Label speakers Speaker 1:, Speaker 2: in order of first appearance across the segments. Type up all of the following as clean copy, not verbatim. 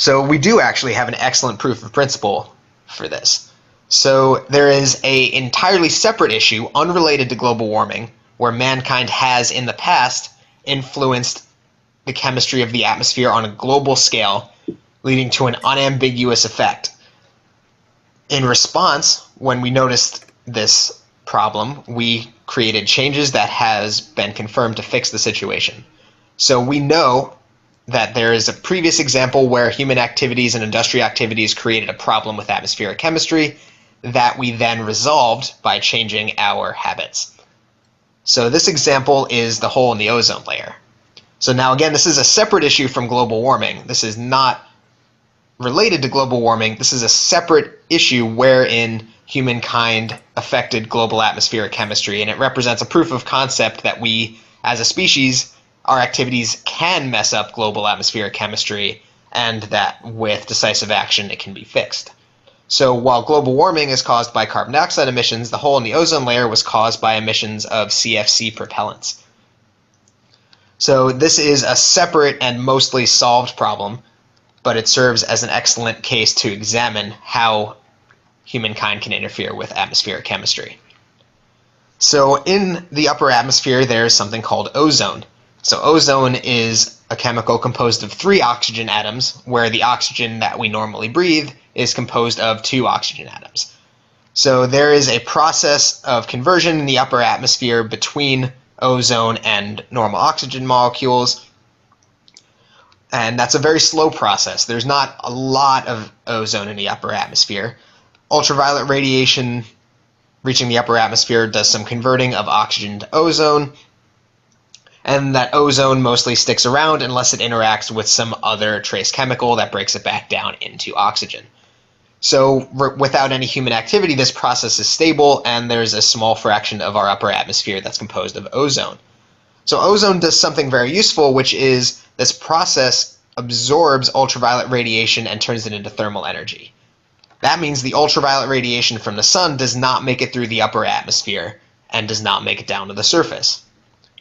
Speaker 1: So we do actually have an excellent proof of principle for this. So there is an entirely separate issue, unrelated to global warming, where mankind has in the past influenced the chemistry of the atmosphere on a global scale, leading to an unambiguous effect. In response, when we noticed this problem, we created changes that has been confirmed to fix the situation. So we know that there is a previous example where human activities and industrial activities created a problem with atmospheric chemistry that we then resolved by changing our habits. So this example is the hole in the ozone layer. So now again, this is a separate issue from global warming. This is not related to global warming. This is a separate issue wherein humankind affected global atmospheric chemistry, and it represents a proof of concept that we, as a species, our activities can mess up global atmospheric chemistry, and that with decisive action it can be fixed. So while global warming is caused by carbon dioxide emissions, the hole in the ozone layer was caused by emissions of CFC propellants. So this is a separate and mostly solved problem, but it serves as an excellent case to examine how humankind can interfere with atmospheric chemistry. So in the upper atmosphere, there's something called ozone. So ozone is a chemical composed of 3 oxygen atoms, where the oxygen that we normally breathe is composed of 2 oxygen atoms. So there is a process of conversion in the upper atmosphere between ozone and normal oxygen molecules, and that's a very slow process. There's not a lot of ozone in the upper atmosphere. Ultraviolet radiation reaching the upper atmosphere does some converting of oxygen to ozone, and that ozone mostly sticks around unless it interacts with some other trace chemical that breaks it back down into oxygen. So without any human activity, this process is stable, and there's a small fraction of our upper atmosphere that's composed of ozone. So ozone does something very useful, which is this process absorbs ultraviolet radiation and turns it into thermal energy. That means the ultraviolet radiation from the sun does not make it through the upper atmosphere and does not make it down to the surface.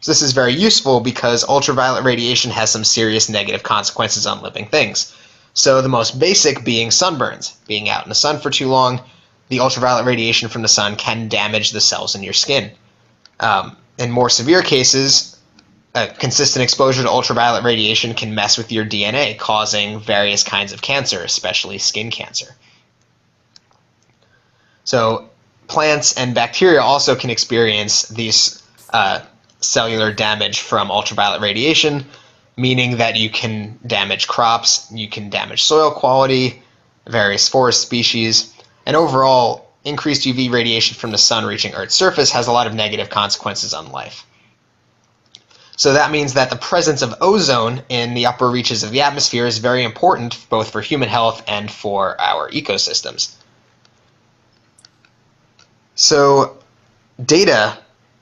Speaker 1: So this is very useful because ultraviolet radiation has some serious negative consequences on living things. So the most basic being sunburns. Being out in the sun for too long, the ultraviolet radiation from the sun can damage the cells in your skin. In more severe cases, consistent exposure to ultraviolet radiation can mess with your DNA, causing various kinds of cancer, especially skin cancer. So plants and bacteria also can experience these cellular damage from ultraviolet radiation, meaning that you can damage crops, you can damage soil quality, various forest species, and overall, increased UV radiation from the sun reaching Earth's surface has a lot of negative consequences on life. So that means that the presence of ozone in the upper reaches of the atmosphere is very important both for human health and for our ecosystems. So data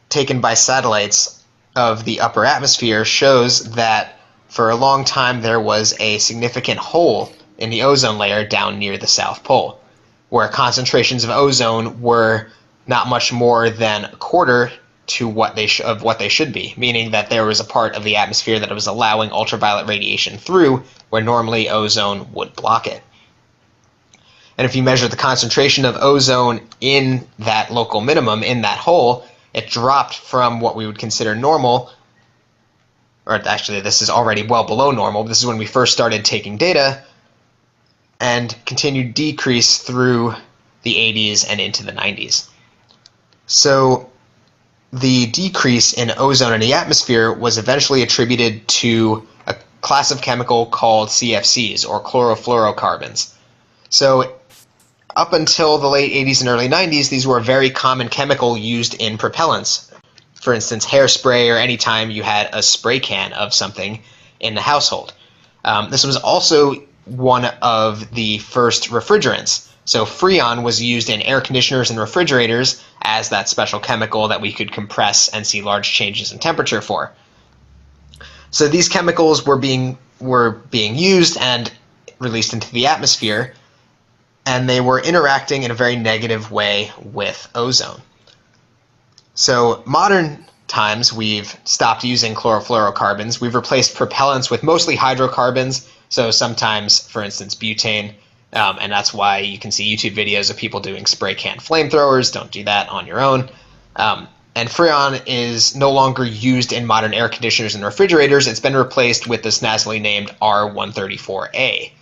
Speaker 1: taken by satellites of the upper atmosphere shows that for a long time there was a significant hole in the ozone layer down near the South Pole, where concentrations of ozone were not much more than a quarter to what they should be, meaning that there was a part of the atmosphere that was allowing ultraviolet radiation through where normally ozone would block it. And if you measure the concentration of ozone in that local minimum, in that hole, it dropped from what we would consider normal, or actually this is already well below normal, this is when we first started taking data, and continued decrease through the 80s and into the 90s. So the decrease in ozone in the atmosphere was eventually attributed to a class of chemical called CFCs, or chlorofluorocarbons. So up until the late 80s and early 90s, these were a very common chemical used in propellants. For instance, hairspray, or any time you had a spray can of something in the household. This was also one of the first refrigerants. So Freon was used in air conditioners and refrigerators as that special chemical that we could compress and see large changes in temperature for. So these chemicals were being used and released into the atmosphere, and they were interacting in a very negative way with ozone. So modern times we've stopped using chlorofluorocarbons. We've replaced propellants with mostly hydrocarbons, so sometimes, for instance, butane, and that's why you can see YouTube videos of people doing spray can flamethrowers. Don't do that on your own. And Freon is no longer used in modern air conditioners and refrigerators. It's been replaced with the snazzily named R134A.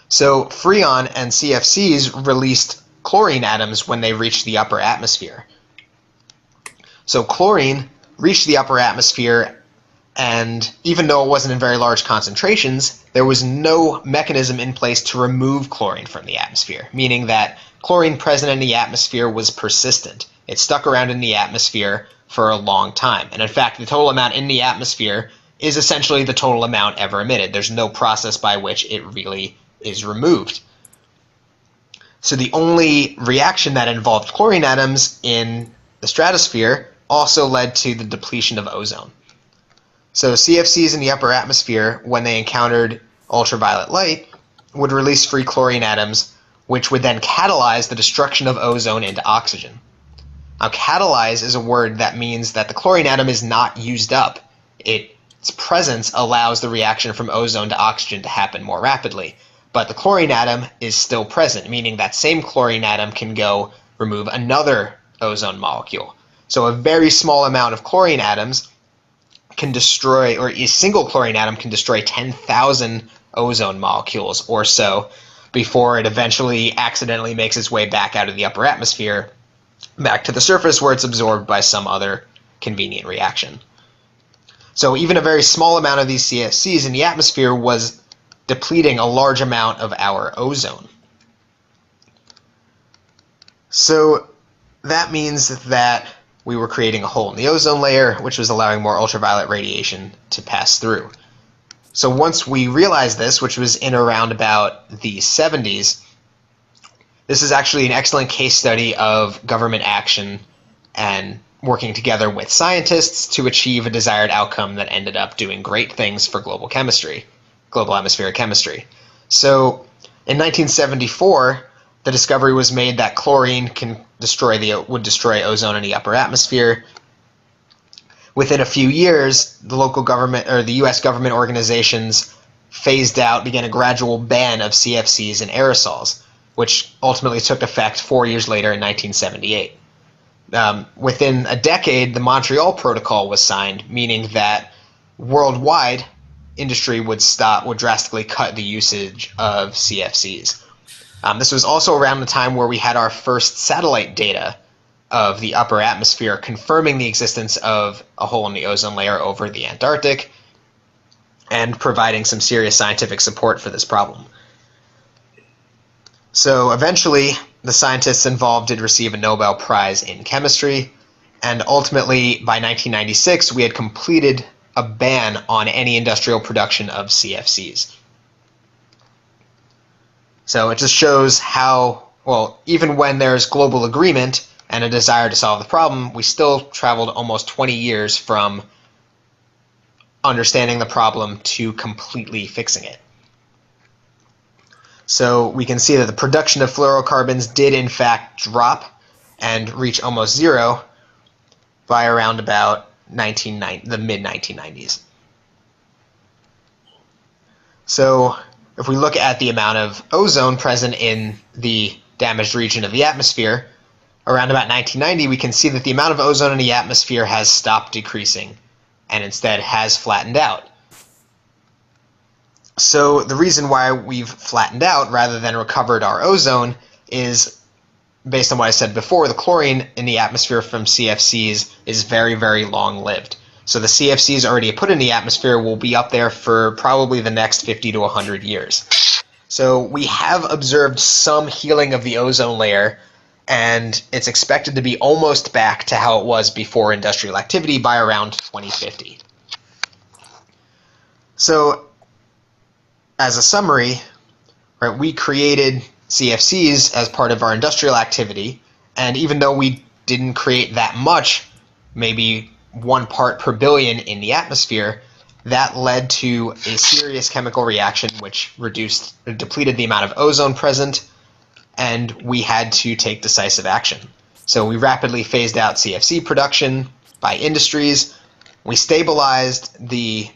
Speaker 1: So Freon and CFCs released chlorine atoms when they reached the upper atmosphere. So chlorine reached the upper atmosphere, and even though it wasn't in very large concentrations, there was no mechanism in place to remove chlorine from the atmosphere, meaning that chlorine present in the atmosphere was persistent. It stuck around in the atmosphere for a long time. And in fact, the total amount in the atmosphere is essentially the total amount ever emitted. There's no process by which it really is removed. So the only reaction that involved chlorine atoms in the stratosphere also led to the depletion of ozone. So CFCs in the upper atmosphere, when they encountered ultraviolet light, would release free chlorine atoms, which would then catalyze the destruction of ozone into oxygen. Now, catalyze is a word that means that the chlorine atom is not used up. Its presence allows the reaction from ozone to oxygen to happen more rapidly. But the chlorine atom is still present, meaning that same chlorine atom can go remove another ozone molecule. So a very small amount of chlorine atoms can destroy, or a single chlorine atom can destroy 10,000 ozone molecules or so before it eventually accidentally makes its way back out of the upper atmosphere, back to the surface where it's absorbed by some other convenient reaction. So even a very small amount of these CFCs in the atmosphere was depleting a large amount of our ozone. So that means that we were creating a hole in the ozone layer, which was allowing more ultraviolet radiation to pass through. So once we realized this, which was in around about the 70s, this is actually an excellent case study of government action and working together with scientists to achieve a desired outcome that ended up doing great things for global atmospheric chemistry. So in 1974, the discovery was made that chlorine would destroy ozone in the upper atmosphere. Within a few years, the local government or the U.S. government organizations began a gradual ban of CFCs and aerosols, which ultimately took effect 4 years later in 1978. Within a decade, the Montreal Protocol was signed, meaning that worldwide industry would drastically cut the usage of CFCs. This was also around the time where we had our first satellite data of the upper atmosphere, confirming the existence of a hole in the ozone layer over the Antarctic and providing some serious scientific support for this problem. So eventually, the scientists involved did receive a Nobel Prize in chemistry, and ultimately, by 1996, we had completed a ban on any industrial production of CFCs. So it just shows how, even when there's global agreement and a desire to solve the problem, we still traveled almost 20 years from understanding the problem to completely fixing it. So we can see that the production of fluorocarbons did in fact drop and reach almost zero by around about the mid-1990s. So if we look at the amount of ozone present in the damaged region of the atmosphere, around about 1990, we can see that the amount of ozone in the atmosphere has stopped decreasing and instead has flattened out. So the reason why we've flattened out rather than recovered our ozone is, based on what I said before, the chlorine in the atmosphere from CFCs is very, very long-lived. So the CFCs already put in the atmosphere will be up there for probably the next 50 to 100 years. So we have observed some healing of the ozone layer, and it's expected to be almost back to how it was before industrial activity by around 2050. So as a summary, right, we created CFCs as part of our industrial activity, and even though we didn't create that much, maybe 1 part per billion in the atmosphere, that led to a serious chemical reaction which depleted the amount of ozone present, and we had to take decisive action. So we rapidly phased out CFC production, by industries. We stabilized the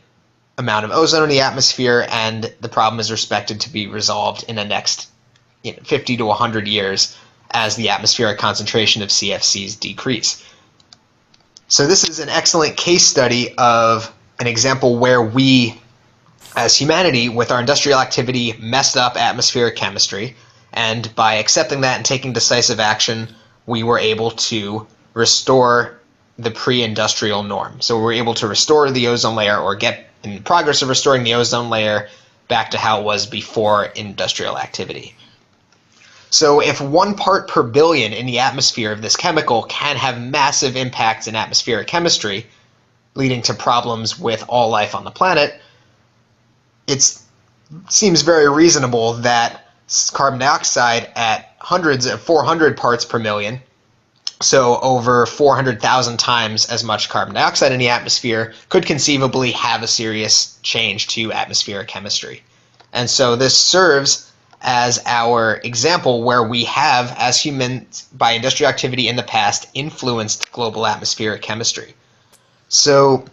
Speaker 1: amount of ozone in the atmosphere, and the problem is expected to be resolved in the next 50 to 100 years as the atmospheric concentration of CFCs decrease. So this is an excellent case study of an example where we, as humanity, with our industrial activity, messed up atmospheric chemistry, and by accepting that and taking decisive action, we were able to restore the pre-industrial norm. So we were able to restore the ozone layer, or get in the progress of restoring the ozone layer back to how it was before industrial activity. So if 1 part per billion in the atmosphere of this chemical can have massive impacts in atmospheric chemistry, leading to problems with all life on the planet, it seems very reasonable that carbon dioxide at hundreds of 400 parts per million, so over 400,000 times as much carbon dioxide in the atmosphere, could conceivably have a serious change to atmospheric chemistry. And so this serves as our example where we have, as humans, by industrial activity in the past, influenced global atmospheric chemistry. So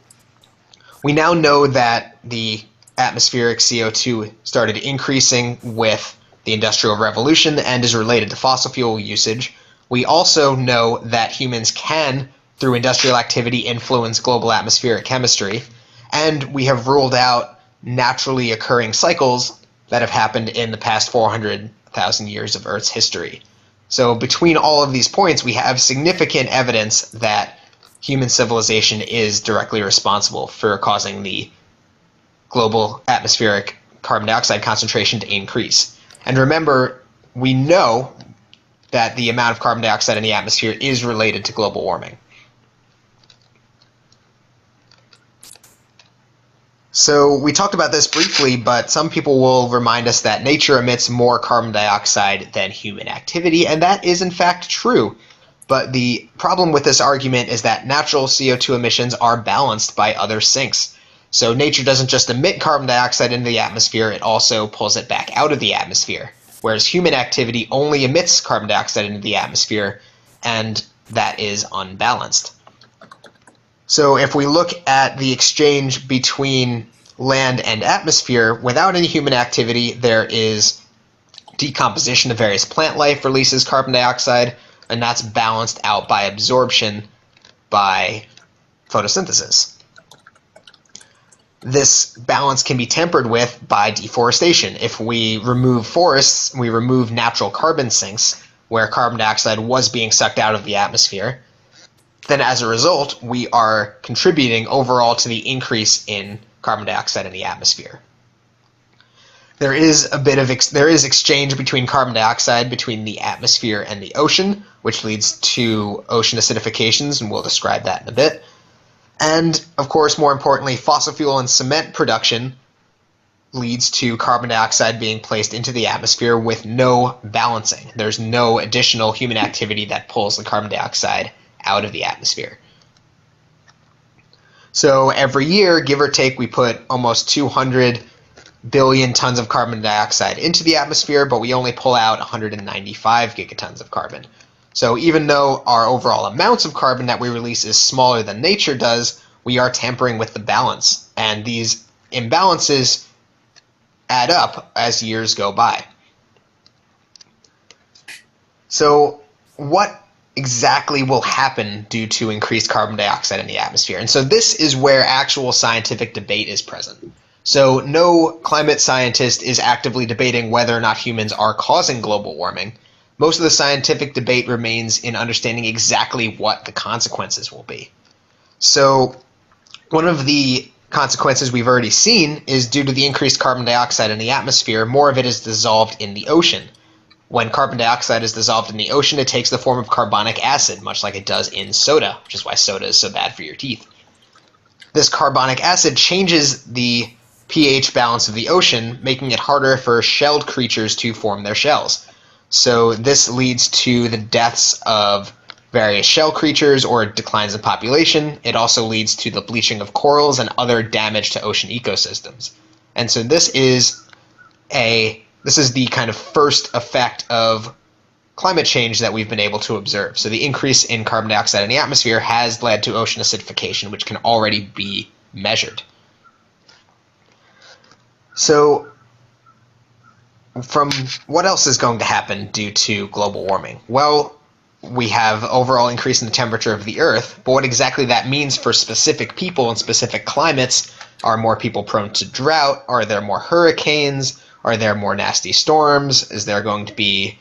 Speaker 1: we now know that the atmospheric CO2 started increasing with the Industrial Revolution and is related to fossil fuel usage. We also know that humans can, through industrial activity, influence global atmospheric chemistry, and we have ruled out naturally occurring cycles that have happened in the past 400,000 years of Earth's history. So between all of these points, we have significant evidence that human civilization is directly responsible for causing the global atmospheric carbon dioxide concentration to increase. And remember, we know that the amount of carbon dioxide in the atmosphere is related to global warming. So we talked about this briefly, but some people will remind us that nature emits more carbon dioxide than human activity, and that is in fact true. But the problem with this argument is that natural CO2 emissions are balanced by other sinks. So nature doesn't just emit carbon dioxide into the atmosphere, it also pulls it back out of the atmosphere, whereas human activity only emits carbon dioxide into the atmosphere, and that is unbalanced. So if we look at the exchange between land and atmosphere, without any human activity, there is decomposition of various plant life releases carbon dioxide, and that's balanced out by absorption by photosynthesis. This balance can be tempered with by deforestation. If we remove forests, we remove natural carbon sinks, where carbon dioxide was being sucked out of the atmosphere, then as a result, we are contributing overall to the increase in carbon dioxide in the atmosphere. There is exchange between carbon dioxide between the atmosphere and the ocean, which leads to ocean acidifications, and we'll describe that in a bit. And, of course, more importantly, fossil fuel and cement production leads to carbon dioxide being placed into the atmosphere with no balancing. There's no additional human activity that pulls the carbon dioxide out of the atmosphere. So every year, give or take, we put almost 200 billion tons of carbon dioxide into the atmosphere, but we only pull out 195 gigatons of carbon. So even though our overall amounts of carbon that we release is smaller than nature does, we are tampering with the balance, and these imbalances add up as years go by. So what exactly will happen due to increased carbon dioxide in the atmosphere? And so this is where actual scientific debate is present. So no climate scientist is actively debating whether or not humans are causing global warming. Most of the scientific debate remains in understanding exactly what the consequences will be. So one of the consequences we've already seen is due to the increased carbon dioxide in the atmosphere, more of it is dissolved in the ocean. When carbon dioxide is dissolved in the ocean, it takes the form of carbonic acid, much like it does in soda, which is why soda is so bad for your teeth. This carbonic acid changes the pH balance of the ocean, making it harder for shelled creatures to form their shells. So this leads to the deaths of various shell creatures or declines in population. It also leads to the bleaching of corals and other damage to ocean ecosystems. And so this is the kind of first effect of climate change that we've been able to observe. So the increase in carbon dioxide in the atmosphere has led to ocean acidification, which can already be measured. So from what else is going to happen due to global warming? Well, we have overall increase in the temperature of the Earth, but what exactly that means for specific people and specific climates. Are more people prone to drought? Are there more hurricanes? Are there more nasty storms? Is there going to be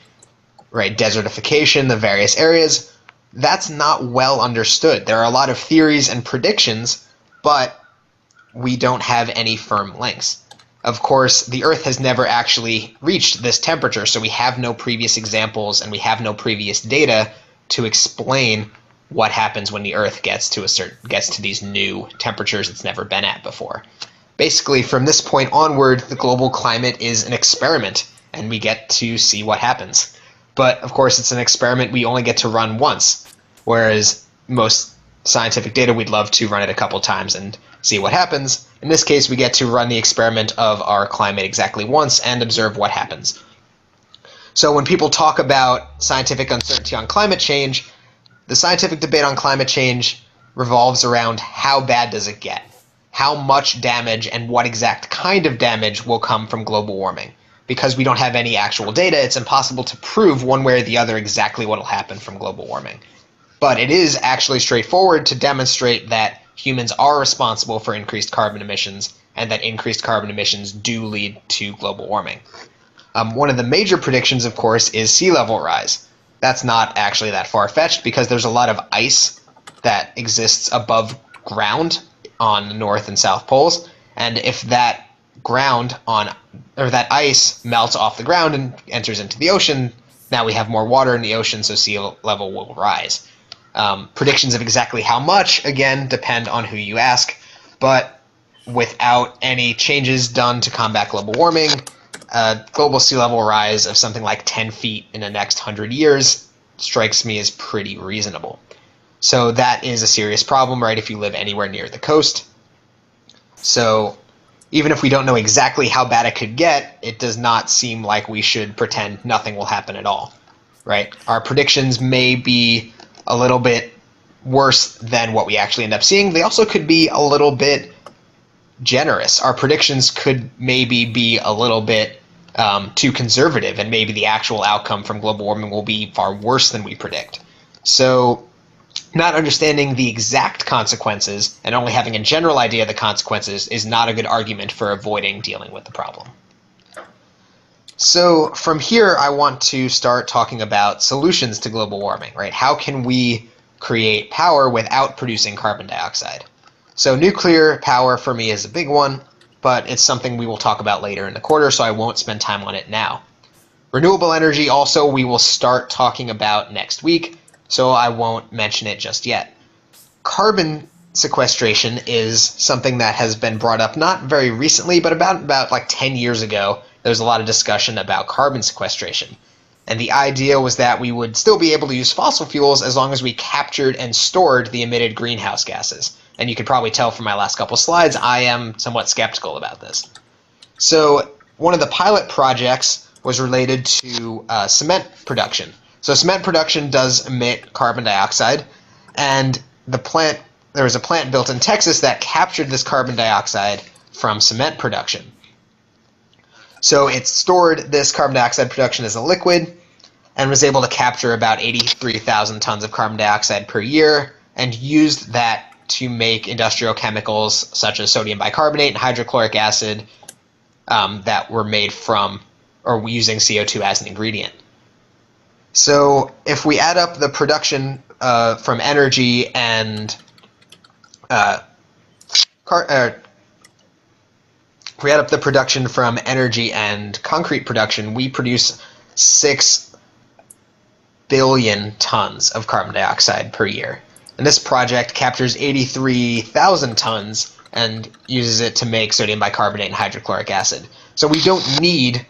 Speaker 1: desertification in the various areas? That's not well understood. There are a lot of theories and predictions, but we don't have any firm links. Of course, the Earth has never actually reached this temperature, so we have no previous examples and we have no previous data to explain what happens when the Earth gets to these new temperatures it's never been at before. Basically, from this point onward, the global climate is an experiment, and we get to see what happens. But of course, it's an experiment we only get to run once, whereas most scientific data we'd love to run it a couple times and see what happens. In this case, we get to run the experiment of our climate exactly once and observe what happens. So when people talk about scientific uncertainty on climate change, the scientific debate on climate change revolves around how bad does it get? How much damage and what exact kind of damage will come from global warming? Because we don't have any actual data, it's impossible to prove one way or the other exactly what will happen from global warming. But it is actually straightforward to demonstrate that humans are responsible for increased carbon emissions and that increased carbon emissions do lead to global warming. One of the major predictions, of course, is sea level rise. That's not actually that far-fetched because there's a lot of ice that exists above ground on the North and South Poles, and if that that ice melts off the ground and enters into the ocean, now we have more water in the ocean, so sea level will rise. Predictions of exactly how much, again, depend on who you ask, but without any changes done to combat global warming, global sea level rise of something like 10 feet in the next 100 years strikes me as pretty reasonable. So that is a serious problem, right, if you live anywhere near the coast. So even if we don't know exactly how bad it could get, it does not seem like we should pretend nothing will happen at all, right? Our predictions may be a little bit worse than what we actually end up seeing. They also could be a little bit generous. Our predictions could maybe be a little bit too conservative, and maybe the actual outcome from global warming will be far worse than we predict. So not understanding the exact consequences and only having a general idea of the consequences is not a good argument for avoiding dealing with the problem. So from here, I want to start talking about solutions to global warming, right? How can we create power without producing carbon dioxide? So nuclear power for me is a big one, but it's something we will talk about later in the quarter, so I won't spend time on it now. Renewable energy also we will start talking about next week, so I won't mention it just yet. Carbon sequestration is something that has been brought up not very recently, but about like 10 years ago. There was a lot of discussion about carbon sequestration. And the idea was that we would still be able to use fossil fuels as long as we captured and stored the emitted greenhouse gases. And you could probably tell from my last couple slides, I am somewhat skeptical about this. So one of the pilot projects was related to cement production. So cement production does emit carbon dioxide, and there was a plant built in Texas that captured this carbon dioxide from cement production. So it stored this carbon dioxide production as a liquid and was able to capture about 83,000 tons of carbon dioxide per year and used that to make industrial chemicals such as sodium bicarbonate and hydrochloric acid that were made from or using CO2 as an ingredient. So if we add up the production from energy and if we add up the production from energy and concrete production, we produce 6 billion tons of carbon dioxide per year. And this project captures 83,000 tons and uses it to make sodium bicarbonate and hydrochloric acid. So we don't need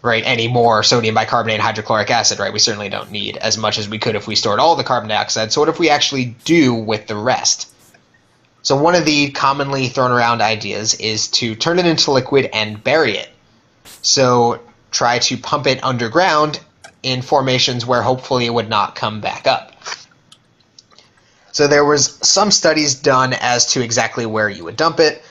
Speaker 1: any more sodium bicarbonate and hydrochloric acid, right? We certainly don't need as much as we could if we stored all the carbon dioxide. So what if we actually do with the rest? So one of the commonly thrown around ideas is to turn it into liquid and bury it. So try to pump it underground in formations where hopefully it would not come back up. So there was some studies done as to exactly where you would dump it,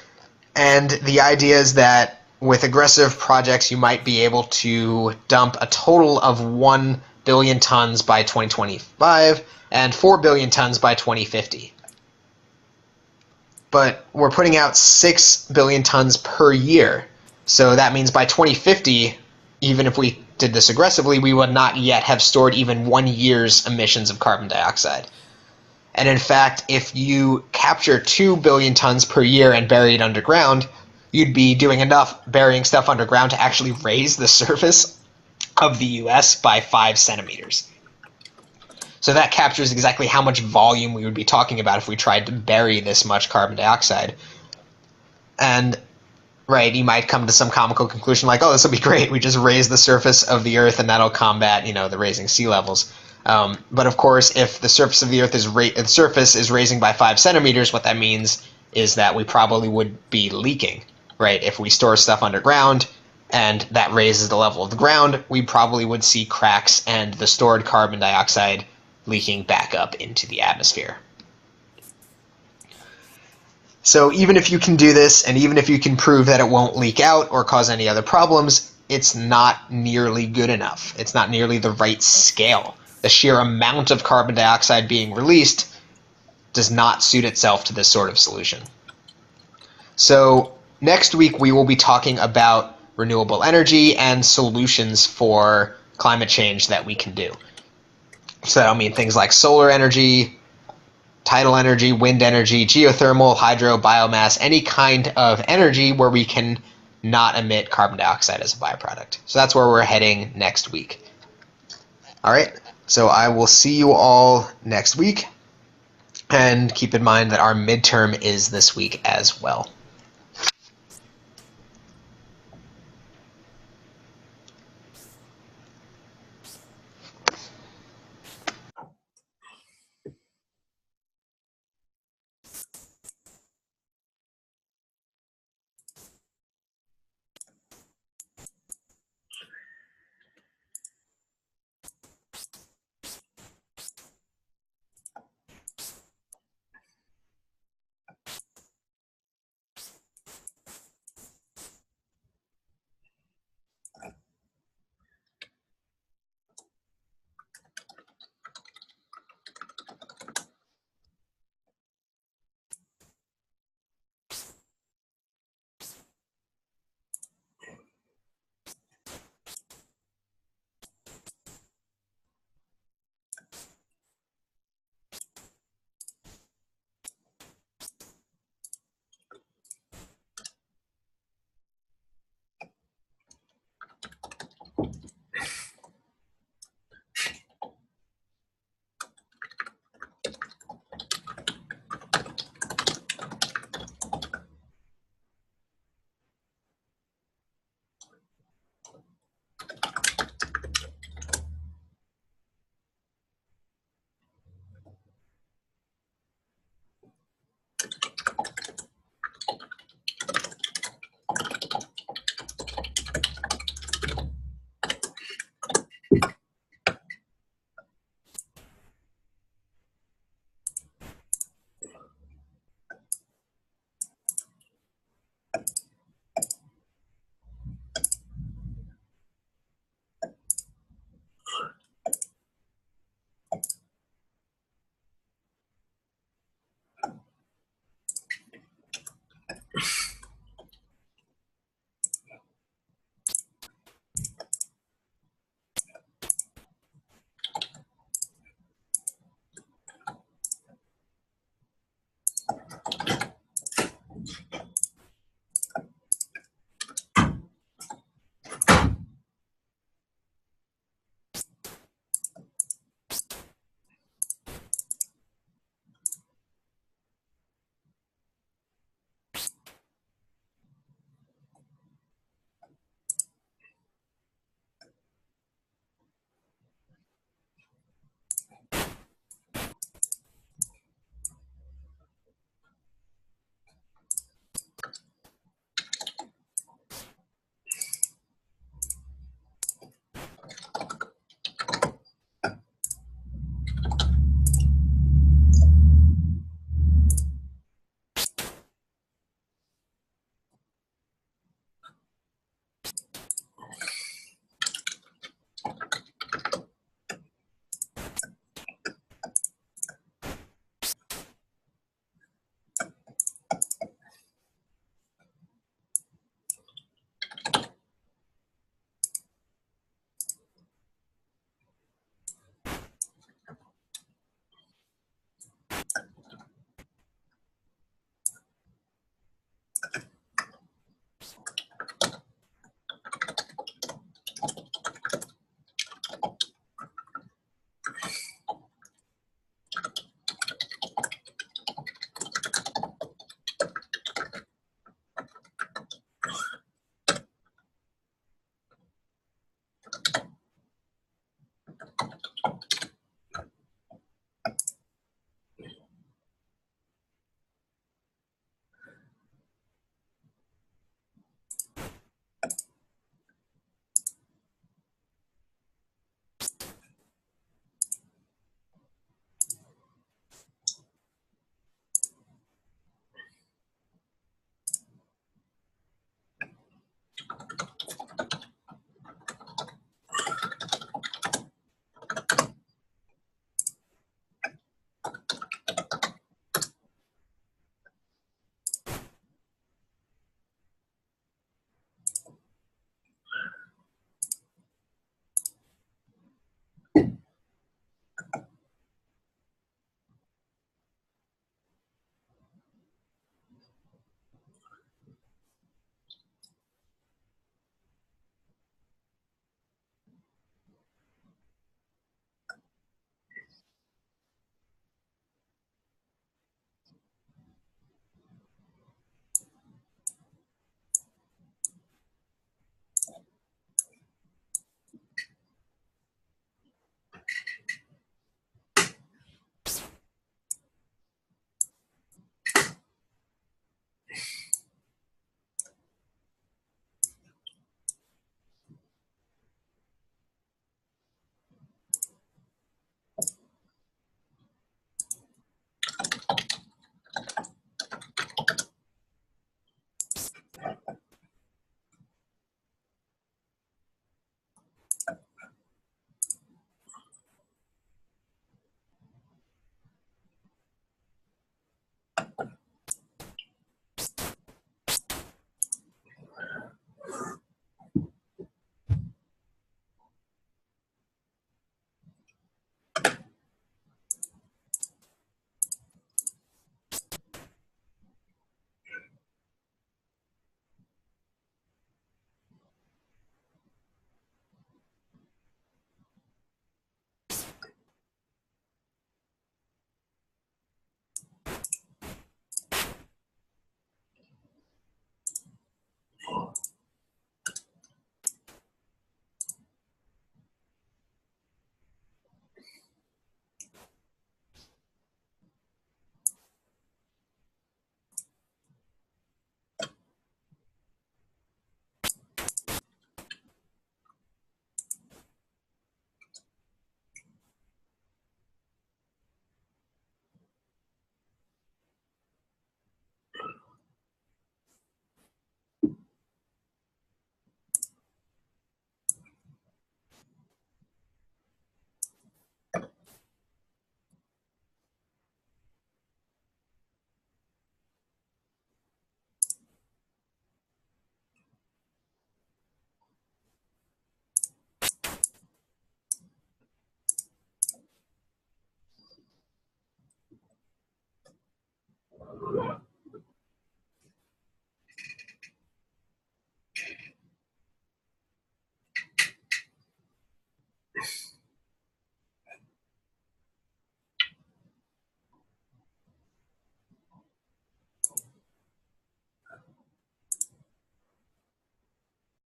Speaker 1: and the idea is that with aggressive projects you might be able to dump a total of 1 billion tons by 2025 and 4 billion tons by 2050. But we're putting out 6 billion tons per year, so that means by 2050, even if we did this aggressively, we would not yet have stored even 1 year's emissions of carbon dioxide. And in fact, if you capture 2 billion tons per year and bury it underground, you'd be doing enough burying stuff underground to actually raise the surface of the US by 5 centimeters. So that captures exactly how much volume we would be talking about if we tried to bury this much carbon dioxide. And, right, you might come to some comical conclusion like, oh, this will be great, we just raise the surface of the Earth and that'll combat, the raising sea levels. But of course, if the surface of the Earth is raising by 5 centimeters, what that means is that we probably would be leaking, right? If we store stuff underground and that raises the level of the ground, we probably would see cracks and the stored carbon dioxide leaking back up into the atmosphere. So even if you can do this, and even if you can prove that it won't leak out or cause any other problems, it's not nearly good enough. It's not nearly the right scale. The sheer amount of carbon dioxide being released does not suit itself to this sort of solution. So next week we will be talking about renewable energy and solutions for climate change that we can do. So that'll mean things like solar energy, tidal energy, wind energy, geothermal, hydro, biomass, any kind of energy where we can not emit carbon dioxide as a byproduct. So that's where we're heading next week. All right, so I will see you all next week, and keep in mind that our midterm is this week as well.